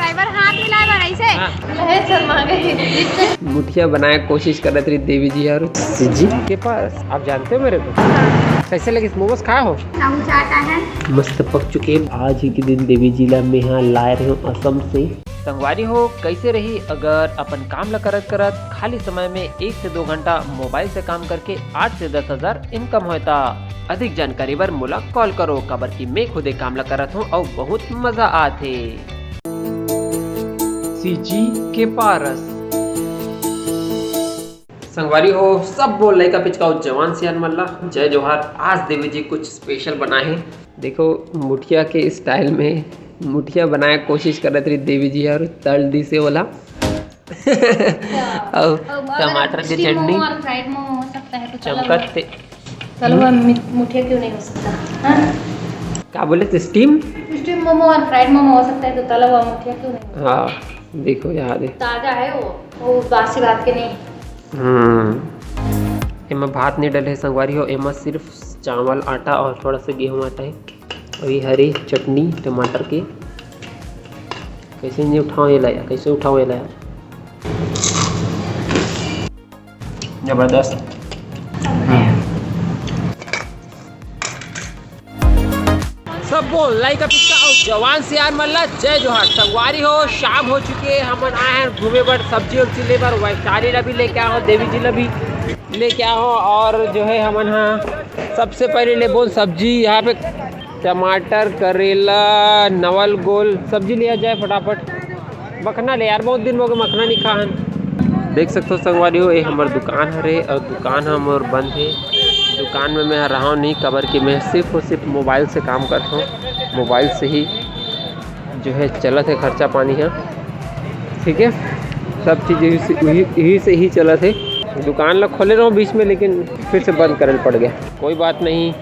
Subscriber हाथ मिलाए बार ऐसे मुठिया बनाए कोशिश कर रही थी देवी जी और जी के पास। आप जानते हो मेरे को कैसे लगे मोमोज खाए हो? मस्त पक चुके हैं। आज ही के दिन देवी जी ला में यहाँ लाए रहे हो असम से। संगवारी हो कैसे रही अगर अपन काम ला करत करत खाली समय में 1 से 2 घंटा मोबाइल से काम करके 8 से 10 हजार इनकम होता। अधिक जानकारी बर मोला कॉल करो काबर की मैं खुदे काम ला करत हूँ और बहुत मजा आते। सीजी के पारस संगवारी हो सब बोल लड़का पिचकाओ जवान सियान मल्ला जय जोहार। आज देवी जी कुछ स्पेशल बनाए हैं। देखो मुठिया के स्टाइल में मुठिया बनाए कोशिश कर रही थी देवी जी और तल दी से वाला और टमाटर की चटनी चमकत। चलो मुठिया क्यों नहीं हो सकता? क्या बोले थे? स्टीम मोमो और फ्राइड मोमो हो सकता है तो तला हुआ मुठिया क्यों नहीं? हाँ देखो याद है ताजा है वो बासी बात के नहीं। एमा भात नहीं डले संगवारी हो। एमा सिर्फ चावल आटा और थोड़ा सा गेहूं आटा है और ये हरी चटनी टमाटर की। कैसे नहीं उठाओ ये लाया, कैसे उठाओ ये लाया, जबरदस्त। सब बोल लाइक पिस्ता और जवान से यार मल्ला जय जोहार। संगवारी हो शाम हो चुकी है। हम आए हैं घूमे पर सब्जी उब्जी ले पर वैशाली ला भी लेके आओ देवी जी ला भी लेके आओ। और जो है हम यहाँ सबसे पहले ले बोल सब्जी यहाँ पे टमाटर करेला नवल गोल सब्जी लिया जाए फटाफट। मखना ले यार बहुत दिन हो गए मखना नहीं खान। देख सकते हो संगवारी हो ये हमारी दुकान है और दुकान हमार बंद है। दुकान में मैं रहा नहीं कबर कि मैं सिर्फ और सिर्फ मोबाइल से काम करता हूँ। मोबाइल से ही जो है चलत है खर्चा पानी है। ठीक है सब चीज़ यही से ही चलत है। दुकान ला खोले रहा बीच में लेकिन फिर से बंद करना पड़ गया। कोई बात नहीं,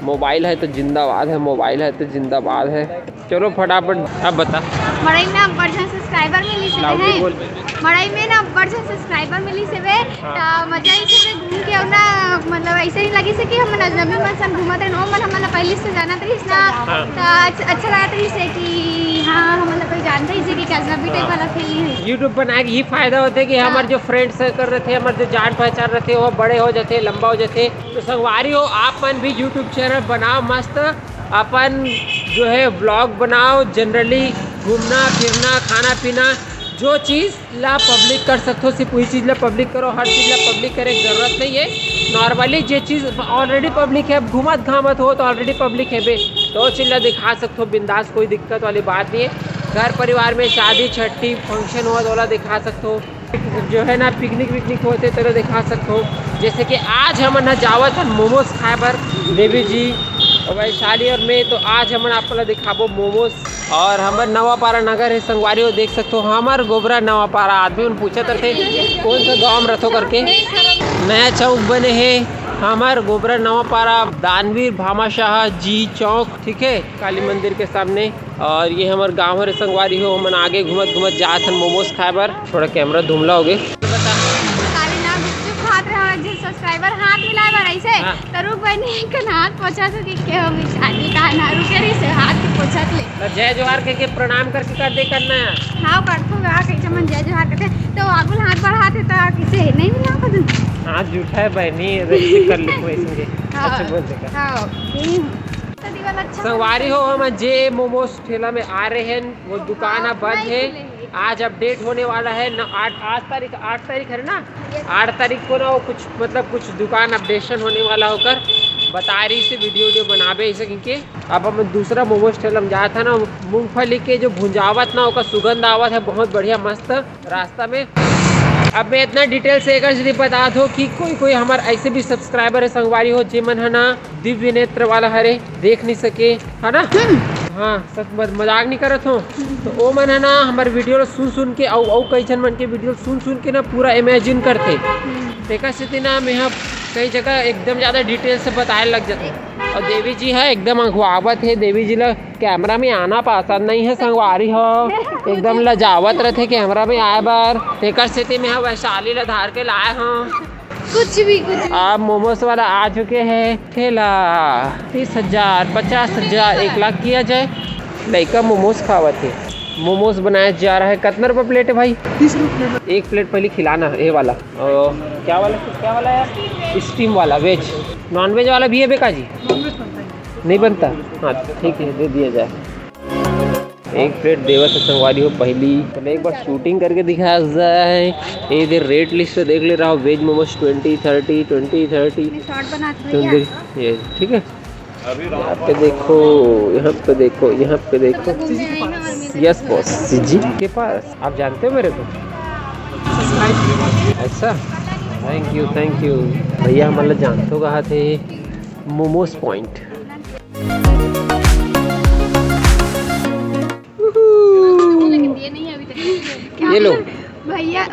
मोबाइल है तो जिंदाबाद है, मोबाइल है तो जिंदाबाद है। चलो फटाफट अब बता। मड़ई में अब बढ़िया सब्सक्राइबर मिली से है। मड़ई में ना बढ़िया सब्सक्राइबर मिली से वे मजा ही से घूम के ना मतलब ऐसे ही लगी से कि हम अजनबी मन सन घूमत रहे। मन हमला पहले से जाना रही ना अच्छा लगा रही से कि हाँ हम कोई जानते ही से कि अजनबी टाइप वाला फीलिंग है। यूट्यूब बनाए ये फायदा होता है कि हमारे जो फ्रेंड सर्कल रहते हैं हमारे जो जान पहचान रहते हैं वो बड़े हो जाते लंबा हो जाते। तो संगवारी हो आप मन भी यूट्यूब चैनल बनाओ मस्त अपन जो है व्लॉग बनाओ। जनरली घूमना फिरना खाना पीना जो चीज़ ला पब्लिक कर सकते हो सिर्फ वही चीज़ ला पब्लिक करो। हर चीज़ ला पब्लिक करे जरूरत नहीं है। नॉर्मली जो चीज़ ऑलरेडी पब्लिक है घूमत घामत हो तो ऑलरेडी पब्लिक है बे तो चीज़ ला दिखा सकते हो बिंदास। कोई दिक्कत वाली बात नहीं है। घर परिवार में शादी छट्टी फंक्शन हुआ तो वाला दिखा सकते हो। जो है ना पिकनिक विकनिक होते तो दिखा सकते हो। जैसे कि आज हम ना जावत है मोमोज खाए पर देवी जी वैशाली और मैं। तो आज हम आपको दिखाबो मोमोज। और हमार नवापारा नगर है संगवारी हो देख सकते हो। हमार गोबरा नवापारा आदमी उन पूछत रहे कौन सा गाँव में रथो करके नया चौक बने हैं हमार गोबरा नवापारा दानवीर भामाशाह जी चौक। ठीक है काली मंदिर के सामने। और ये हमारे गाँव है संगवारी हो। हम आगे घूमत घूमत जात हन मोमोज खाए बर। थोड़ा कैमरा धुमला हो गए। सब्सक्राइबर हाथ मिलाए बार ऐसे तो रुक बनी कन हाथ पोछा तो कि हम शादी का ना रुके रही से हाथ के पोछा ले जय जोहार के प्रणाम करके कर दे करना है। हाँ करतो गा के जमन जय जोहार करते तो आगुल हाथ बढ़ाते तो किसे नहीं मिला कदम हाथ झूठा है बहनी ऐसे कर ले वैसे अच्छा बोल देगा। हां संगवारी हो हम जे मोमोज ठेला में आ रहे हैं वो दुकान बंद है। आज अपडेट होने वाला है ना 8 तारीख है ना 8 तारीख को ना वो कुछ मतलब कुछ दुकान अपडेशन होने वाला होकर बता रही से वीडियो बनावे ऐसे क्योंकि अब हम दूसरा मोमोज ठेला में जाया था ना मूंगफली के जो भुंजावत ना उसका सुगंध आवत है बहुत बढ़िया मस्त रास्ता में। अब मैं इतना डिटेल से एक बता दो कि कोई हमारे ऐसे भी सब्सक्राइबर है संगवारी हो जेमन है ना दिव्य नेत्र वाला हरे देख नहीं सके है ना। हाँ सच मजाक नहीं करत हो तो वो मन है ना हमारे वीडियो सुन के और कई जन मन के वीडियो सुन के ना पूरा इमेजिन करते। देखा स्थिति ना मैं यहाँ कई जगह एकदम ज़्यादा डिटेल से बताए लग जाते। और देवी जी है एकदम अखवावत है। देवी जी ला कैमरा में आना पसंद नहीं है संगवारी हो एकदम लजावत रहते कैमरा में आए बार। देखा स्थिति में वैशाली ला धार के लाए हूँ कुछ भी आप मोमोज वाला आ चुके हैं ठेला 30,000 50,000 1 लाख किया जाए लड़का मोमोज खावत है। मोमोज बनाया जा रहा है। कितना रुपये प्लेट है भाई? 30 रुपये। एक प्लेट पहले खिलाना है ये वाला। और क्या वाला है? स्टीम वाला वेज। नॉन वेज वाला भी है बेका जी? नॉनवेज बनता है। नहीं बनता? हाँ ठीक है, दे दिया जाए। एक प्लेट देवा से संगवारी हो पहली। चलो एक बार शूटिंग करके दिखाया जाए। ये इधर रेट लिस्ट देख ले रहा हूँ। वेज मोमोज 20, 30, 20, 30। शॉर्ट बनाते तो भैया। ये ठीक है। यहाँ पे देखो, यहाँ पे देखो, यहाँ पे देखो। यस बॉस जी के पास। आप जानते हो मेरे को? ऐसा? थैंक यू भैया। हमारे जानते हो कहाँ थे? मोमोज पॉइंट। ये लो भैया,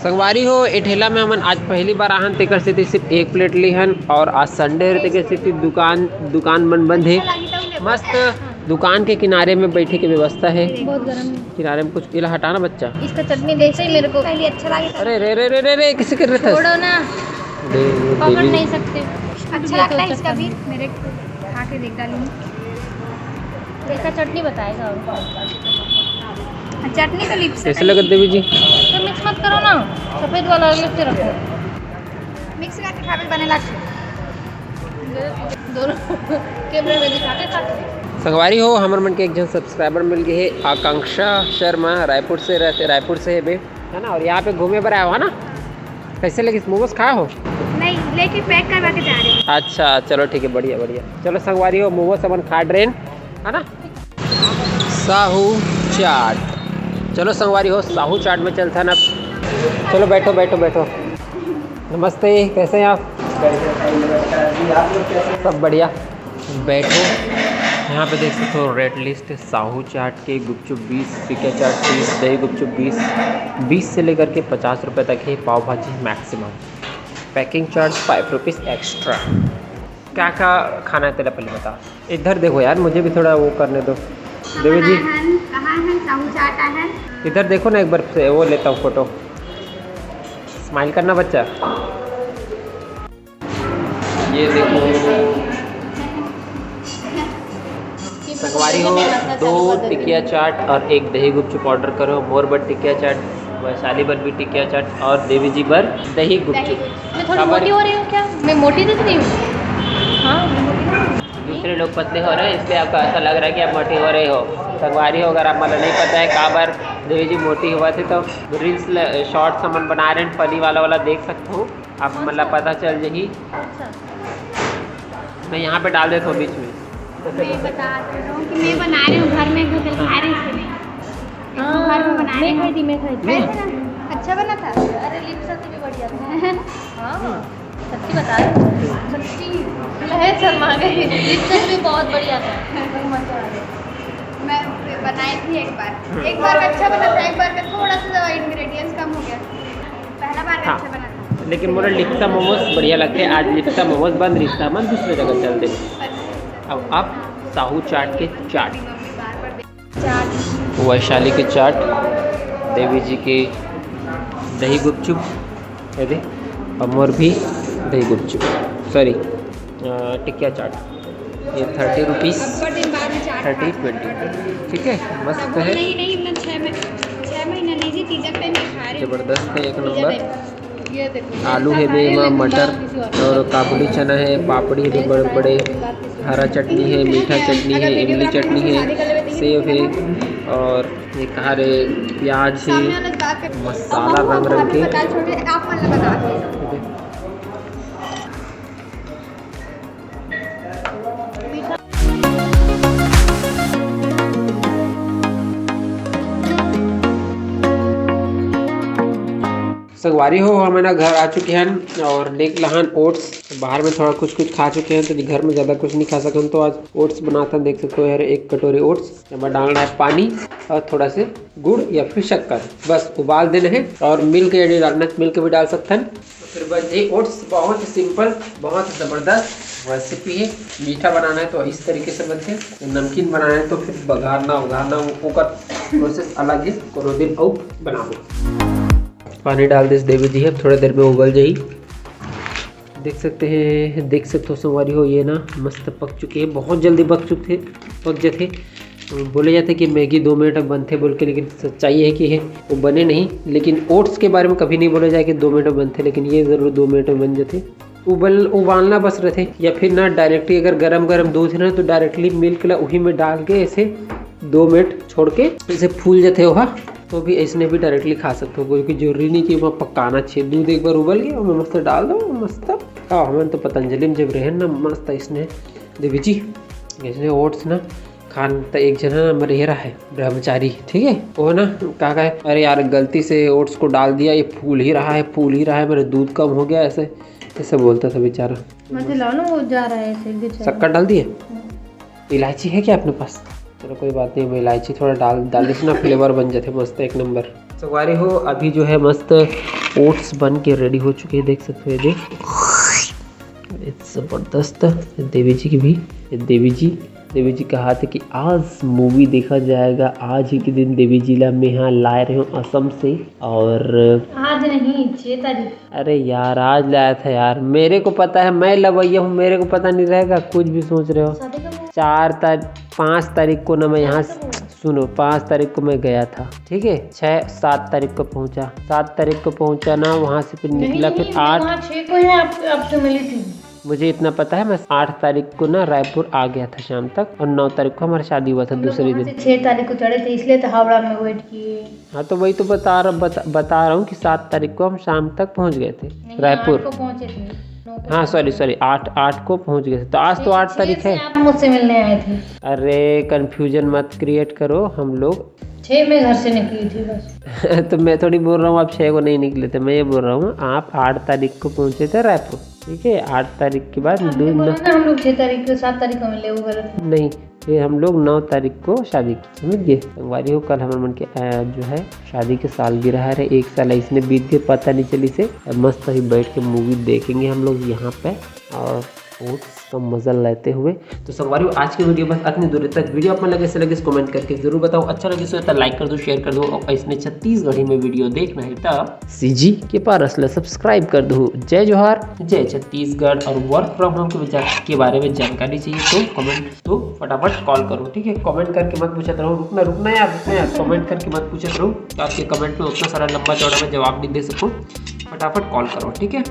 संगवारी हो। ए ठेला में हमन आज पहली बार आहन तेकर से सिर्फ एक प्लेट ली हन। और आज संडे रहते के सिर्फ दुकान बंद है। मस्त दुकान के किनारे में बैठे की व्यवस्था है। बहुत गर्म है। किनारे में कुछ इला हटाना बच्चा। इसका चटनी देख ही मेरे को पहले अच्छा लगा। अरे रे रे रे रे रे किसे कर रहे थे? छोड़ो ना, पकड़ देवी नहीं सकते। अच्छा लगता है इसका भी। मेरे खा के देख डालूंगी। इसका चटनी बताएगा। चटनी तो लिप्स कैसे लगा देवी जी? तो मिक्स मत करो ना, सफेद वाला अलग से रखो। मिक्स करके खावे बने लगते दोनों कैमरे में दिखाते खाते। संगवारी हो, हमारे मन के एक जन सब्सक्राइबर मिल गए है, आकांक्षा शर्मा। रायपुर से है बे, है ना। और यहाँ पे घूमे पर आया हो ना। कैसे लगे? मोमोज खाया हो? नहीं, लेके पैक करवा के जा रहे हैं। अच्छा चलो ठीक है, बढ़िया। चलो संगवारी हो, मोमोज अपन खा ड्रेन, है ना। साहू चाट। चलो संगवारी हो, साहू चाट में चलता है ना। चलो बैठो। नमस्ते, कैसे हैं आप? सब बढ़िया। बैठो। यहाँ पे देख सकते हो रेट लिस्ट है। साहू चाट के गुपचुप 20, टिक्का चाट 30, दही गुपचुप 20 से लेकर के 50 रुपये तक है। पाव भाजी maximum. Packing charge 5 rupees extra. क्या खाना है तेरा पहले बता। इधर देखो यार, मुझे भी थोड़ा वो करने दो। देवी जी कहाँ है? साहू चाट है। इधर देखो ना, एक बार से वो लेता हूँ फोटो। स्माइल करना बच्चा। ये देखो संगवारी हो, 2 टिकिया चाट और 1 दही गुपचुप ऑर्डर करो। मोर बर टिकिया चाट, वैशाली बर भी टिकिया चाट और देवी जी बर दही गुपचुप। मैं थोड़ी मोटी हो रही हूँ क्या? मैं मोटी दिख रही हूँ? हाँ, दूसरे लोग पतले हो रहे हैं, इसलिए आपको ऐसा लग रहा है कि आप मोटी हो रहे हो। संगवारी हो, अगर आप मतलब नहीं पता है कहाँ बार देवी जी मोटी हुआ थे, तो रील्स शॉर्ट सामान बना रहे हैं, फली वाला देख सकते हो आप, मतलब पता चल जाएगी। मैं यहाँ पे डाल देता हूँ बीच में। मैं बता रही हूँ कि मैं बना रही हूँ घर में, खा रही हूँ घर में बना रही हूँ। मैं खाई थी। अच्छा बना था। अरे लिप्सा से भी बढ़िया था। हाँ सच्ची बता रही हूँ, सच्ची लहर शर्मा गई। लिप्सा भी बहुत बढ़िया था। मैं बनाई थी एक बार अच्छा बना था, एक बार का थोड़ा सा इंग्रेडिएंट्स कम हो गया। पहला बार अच्छा बना था। लेकिन मोरा लिप्सा मोमोज बढ़िया लगते हैं। आज लिप्सा मोमोज बंद, रिश्ता मन दूसरे जगह चलते। अब आप साहू चाट के चाट, वैशाली के चाट, देवी जी के दही गुपचुप, और मोर भी दही गुपचुप, सॉरी टिकिया चाट। ये 30 रुपीज़, 30, 20। ठीक है, मस्त है। नहीं 6 महीना नहीं जी, तीसरा टाइम खा रही हूँ। ज़बरदस्त है, एक नंबर। आलू है बेमा, मटर और काबुली चना है, पापड़ी है बड़े, हरा चटनी है, मीठा चटनी है, इमली चटनी है, सेव है, और ये कहा रे प्याज है, मसाला रंग के। संगवारी हो, हम ना घर आ चुके हैं और देख लहन ओट्स। बाहर में थोड़ा कुछ खा चुके हैं, तो घर में ज़्यादा कुछ नहीं खा सकते, तो आज ओट्स बनाता देख सकते हो यार। 1 कटोरी ओट्स, यहाँ डालना है पानी और थोड़ा से गुड़ या फिर शक्कर, बस उबाल देना है। और मिल्क यदि डालना है मिल्क भी डाल सकते हैं। फिर बस ये ओट्स बहुत ही सिंपल, बहुत ज़बरदस्त रेसिपी है। मीठा बनाना है तो इस तरीके से बनते हैं, नमकीन बनाना है तो फिर बघारना उघारना वो का प्रोसेस अलग है। कोनो दिन और बनाओ। पानी डाल दे देवी जी है, थोड़ी देर में उबल जाई। देख सकते हो संगवारी हो, ये ना मस्त पक चुके हैं, बहुत जल्दी पक जाते। बोले जाते कि मैगी 2 मिनट में बनते बोल के, लेकिन सच्चाई है कि वो बने नहीं। लेकिन ओट्स के बारे में कभी नहीं बोला जाए कि 2 मिनट में बनते, लेकिन ये ज़रूर 2 मिनट में बन जाते। उबालना बस रहते, या फिर ना डायरेक्टली अगर गरम दूध है ना तो डायरेक्टली मिल्क ला वही में डाल के ऐसे 2 मिनट छोड़ के ऐसे फूल जाते हो, तो भी इसने भी डायरेक्टली खा सकते हो, क्योंकि जरूरी नहीं कि वहाँ पकाना चाहिए। दूध एक बार उबल गया और मस्त डाल दो, मस्त खाओ। हमें तो पतंजलि में जब रहे ना मस्त इसने देवी जी इसने ओट्स ना खान तो एक जना ना मेरे ये रहा है ब्रह्मचारी, ठीक है, वो ना क्या कहे, अरे यार गलती से ओट्स को डाल दिया, ये फूल ही रहा है, मेरा दूध कम हो गया, ऐसे बोलता था बेचारा। वो जा रहा है ऐसे। शक्कर डाल दिए? इलायची है क्या अपने पास? चलो कोई बात नहीं, मैं इलायची थोड़ा डाल देती ना, फ्लेवर बन जाते मस्त एक नंबर। सवारी हो अभी जो है मस्त ओट्स बन के रेडी हो चुके हैं, देख सकते हो। देख ज़बरदस्त देवी जी की भी, देवी जी कहा था कि आज मूवी देखा जाएगा, आज ही के दिन देवी जी ला मैं यहाँ लाए रहे हूँ असम से, और आज नहीं 6 तारीख। अरे यार आज लाया था यार, मेरे को पता है, मैं लवैया हूँ, मेरे को पता नहीं रहेगा, कुछ भी सोच रहे हो। 5 तारीख को ना मैं यहाँ, सुनो 5 तारीख को मैं गया था, ठीक है, 7 तारीख को पहुँचा, 7 तारीख को पहुँचा ना, वहाँ से फिर निकला, फिर 6 को है आपसे मिली थी। मुझे इतना पता है, मैं 8 तारीख को ना रायपुर आ गया था शाम तक, और 9 तारीख को हमारा शादी हुआ था दूसरे दिन। 6 तारीख को चढ़े थे, इसलिए तो हावड़ा में वेट किए। हाँ तो वही तो बता रहा हूँ कि 7 तारीख को हम शाम तक पहुँच गए थे रायपुर। पहुँचे थे, हाँ सॉरी 8 को पहुँच गए थे, तो आज तो 8 तारीख है। आप मुझसे मिलने आए थे। अरे कन्फ्यूजन मत क्रिएट करो, हम लोग 6 में घर से निकली थी बस। तो मैं थोड़ी बोल रहा हूँ आप 6 को नहीं निकले थे, मैं ये बोल रहा हूँ आप 8 तारीख को पहुँचे थे रायपुर, ठीक है। 8 तारीख के बाद हम लोग 6 तारीख को 7 तारीख को मिले, वो गलत नहीं, फिर हम लोग 9 तारीख को शादी की, समझ गए। संगवारी हो कल हमारे मन के जो है शादी के सालगिरह है, 1 साल इसने बीत गए पता नहीं चली से। मस्त ही बैठ के मूवी देखेंगे हम लोग यहाँ पे, और ओट्स का मजा लेते हुए। तो संगवारी आज की वीडियो बस इतनी दूर तक। वीडियो आप लगे से लगे कमेंट करके जरूर बताओ, अच्छा लगे तो लाइक कर दो, शेयर कर दो, और इसने छत्तीसगढ़ी में वीडियो देखना है तब सीजी के पास सब्सक्राइब कर दो। जय जोहार, जय छत्तीसगढ़। और वर्क फ्रॉम होम के बारे में जानकारी चाहिए तो फटाफट कॉल करो, ठीक है। कमेंट करके मत पूछते रहो, रुकना यार, कमेंट करके मत पूछते रहो, तो आपके कमेंट में उतना सारा लंबा चौड़ा में जवाब नहीं दे सकूँ। फटाफट कॉल करो, ठीक है।